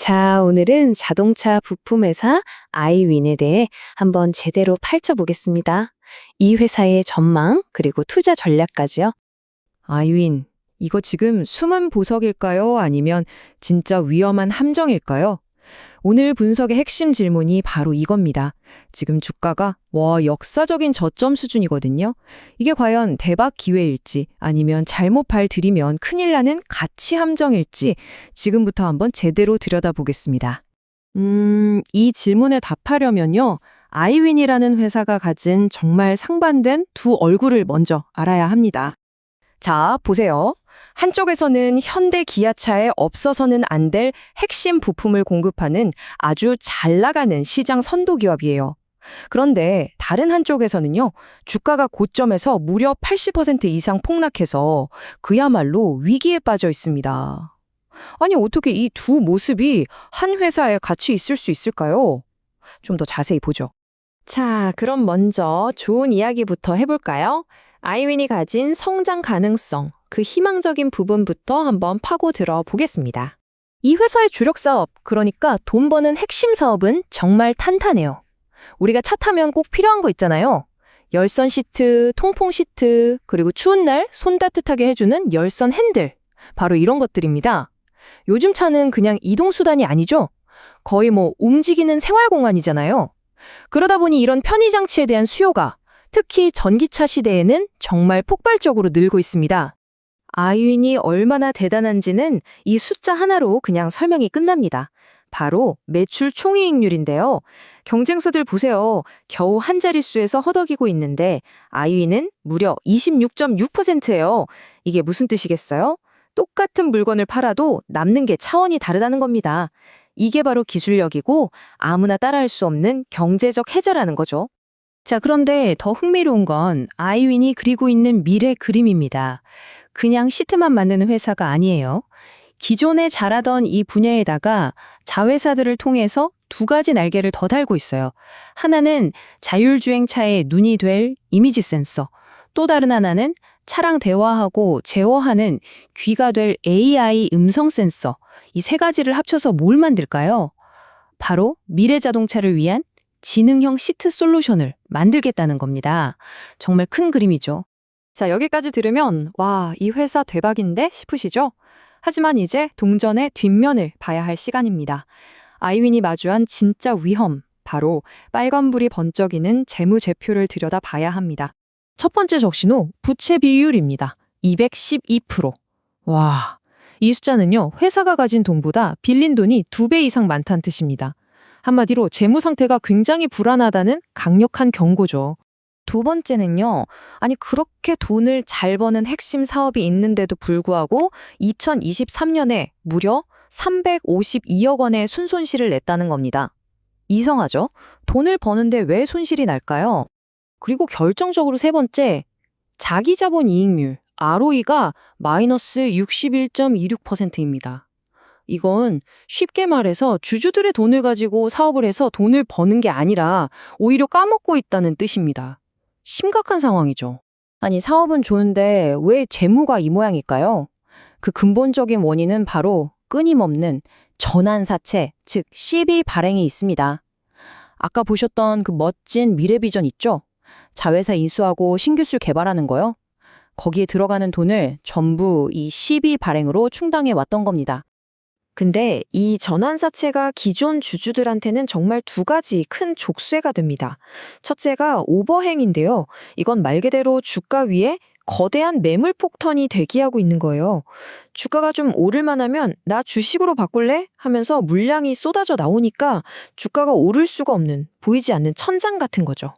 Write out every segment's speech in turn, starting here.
자, 오늘은 자동차 부품회사 아이윈에 대해 한번 제대로 파헤쳐보겠습니다. 이 회사의 전망, 그리고 투자 전략까지요. 아이윈, 이거 지금 숨은 보석일까요? 아니면 진짜 위험한 함정일까요? 오늘 분석의 핵심 질문이 바로 이겁니다. 지금 주가가 역사적인 저점 수준이거든요. 이게 과연 대박 기회일지 아니면 잘못 발 들이면 큰일 나는 가치 함정일지 지금부터 한번 제대로 들여다보겠습니다. 이 질문에 답하려면요. 아이윈이라는 회사가 가진 정말 상반된 두 얼굴을 먼저 알아야 합니다. 자, 보세요. 한쪽에서는 현대 기아차에 없어서는 안 될 핵심 부품을 공급하는 아주 잘 나가는 시장 선도 기업이에요. 그런데 다른 한쪽에서는요, 주가가 고점에서 무려 80% 이상 폭락해서 그야말로 위기에 빠져 있습니다. 아니, 어떻게 이 두 모습이 한 회사에 같이 있을 수 있을까요? 좀 더 자세히 보죠. 자, 그럼 먼저 좋은 이야기부터 해볼까요? 아이윈이 가진 성장 가능성, 그 희망적인 부분부터 한번 파고들어 보겠습니다. 이 회사의 주력 사업, 그러니까 돈 버는 핵심 사업은 정말 탄탄해요. 우리가 차 타면 꼭 필요한 거 있잖아요. 열선 시트, 통풍 시트, 그리고 추운 날 손 따뜻하게 해주는 열선 핸들. 바로 이런 것들입니다. 요즘 차는 그냥 이동수단이 아니죠? 거의 움직이는 생활공간이잖아요. 그러다 보니 이런 편의장치에 대한 수요가 특히 전기차 시대에는 정말 폭발적으로 늘고 있습니다. 아이윈이 얼마나 대단한지는 이 숫자 하나로 그냥 설명이 끝납니다. 바로 매출 총이익률인데요. 경쟁사들 보세요. 겨우 한 자릿수에서 허덕이고 있는데 아이윈은 무려 26.6%예요. 이게 무슨 뜻이겠어요? 똑같은 물건을 팔아도 남는 게 차원이 다르다는 겁니다. 이게 바로 기술력이고 아무나 따라할 수 없는 경제적 해자라는 거죠. 자, 그런데 더 흥미로운 건 아이윈이 그리고 있는 미래 그림입니다. 그냥 시트만 만드는 회사가 아니에요. 기존에 잘하던 이 분야에다가 자회사들을 통해서 두 가지 날개를 더 달고 있어요. 하나는 자율주행차의 눈이 될 이미지 센서, 또 다른 하나는 차랑 대화하고 제어하는 귀가 될 AI 음성 센서. 이 세 가지를 합쳐서 뭘 만들까요? 바로 미래 자동차를 위한 지능형 시트 솔루션을 만들겠다는 겁니다. 정말 큰 그림이죠. 자, 여기까지 들으면 와, 이 회사 대박인데 싶으시죠? 하지만 이제 동전의 뒷면을 봐야 할 시간입니다. 아이윈이 마주한 진짜 위험, 바로 빨간불이 번쩍이는 재무제표를 들여다봐야 합니다. 첫 번째 적신호, 부채 비율입니다. 212%. 와, 이 숫자는요, 회사가 가진 돈보다 빌린 돈이 2배 이상 많다는 뜻입니다. 한마디로 재무 상태가 굉장히 불안하다는 강력한 경고죠. 두 번째는요. 아니 그렇게 돈을 잘 버는 핵심 사업이 있는데도 불구하고 2023년에 무려 352억 원의 순손실을 냈다는 겁니다. 이상하죠? 돈을 버는데 왜 손실이 날까요? 그리고 결정적으로 세 번째, 자기자본 이익률, ROE가 마이너스 61.26%입니다. 이건 쉽게 말해서 주주들의 돈을 가지고 사업을 해서 돈을 버는 게 아니라 오히려 까먹고 있다는 뜻입니다. 심각한 상황이죠. 아니, 사업은 좋은데 왜 재무가 이 모양일까요? 그 근본적인 원인은 바로 끊임없는 전환사채, 즉 CB 발행이 있습니다. 아까 보셨던 그 멋진 미래 비전 있죠? 자회사 인수하고 신기술 개발하는 거요. 거기에 들어가는 돈을 전부 이 CB 발행으로 충당해 왔던 겁니다. 근데 이 전환사채가 기존 주주들한테는 정말 두 가지 큰 족쇄가 됩니다. 첫째가 오버행인데요. 이건 말 그대로 주가 위에 거대한 매물 폭탄이 대기하고 있는 거예요. 주가가 좀 오를만 하면 나 주식으로 바꿀래? 하면서 물량이 쏟아져 나오니까 주가가 오를 수가 없는, 보이지 않는 천장 같은 거죠.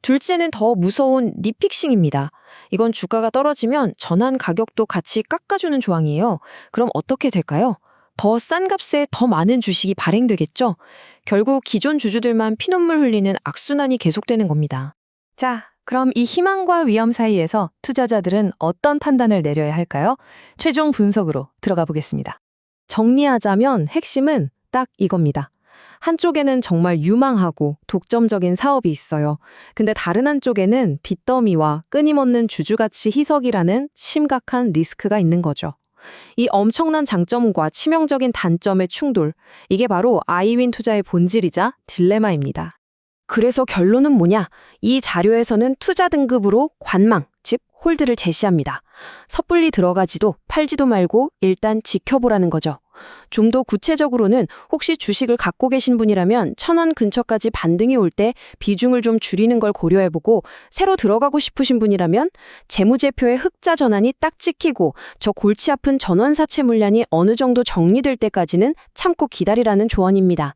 둘째는 더 무서운 리픽싱입니다. 이건 주가가 떨어지면 전환 가격도 같이 깎아주는 조항이에요. 그럼 어떻게 될까요? 더 싼 값에 더 많은 주식이 발행되겠죠? 결국 기존 주주들만 피눈물 흘리는 악순환이 계속되는 겁니다. 자, 그럼 이 희망과 위험 사이에서 투자자들은 어떤 판단을 내려야 할까요? 최종 분석으로 들어가 보겠습니다. 정리하자면 핵심은 딱 이겁니다. 한쪽에는 정말 유망하고 독점적인 사업이 있어요. 근데 다른 한쪽에는 빚더미와 끊임없는 주주가치 희석이라는 심각한 리스크가 있는 거죠. 이 엄청난 장점과 치명적인 단점의 충돌, 이게 바로 아이윈 투자의 본질이자 딜레마입니다. 그래서 결론은 뭐냐? 이 자료에서는 투자 등급으로 관망, 즉 홀드를 제시합니다. 섣불리 들어가지도 팔지도 말고 일단 지켜보라는 거죠. 좀 더 구체적으로는 혹시 주식을 갖고 계신 분이라면 1,000원 근처까지 반등이 올 때 비중을 좀 줄이는 걸 고려해보고, 새로 들어가고 싶으신 분이라면 재무제표의 흑자 전환이 딱 찍히고 저 골치 아픈 전환사채 물량이 어느 정도 정리될 때까지는 참고 기다리라는 조언입니다.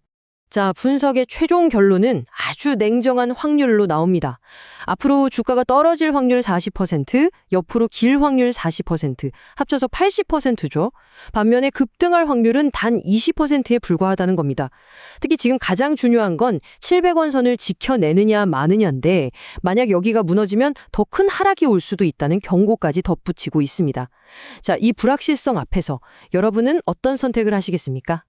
자, 분석의 최종 결론은 아주 냉정한 확률로 나옵니다. 앞으로 주가가 떨어질 확률 40%, 옆으로 길 확률 40%, 합쳐서 80%죠. 반면에 급등할 확률은 단 20%에 불과하다는 겁니다. 특히 지금 가장 중요한 건 700원 선을 지켜내느냐 마느냐인데, 만약 여기가 무너지면 더 큰 하락이 올 수도 있다는 경고까지 덧붙이고 있습니다. 자, 이 불확실성 앞에서 여러분은 어떤 선택을 하시겠습니까?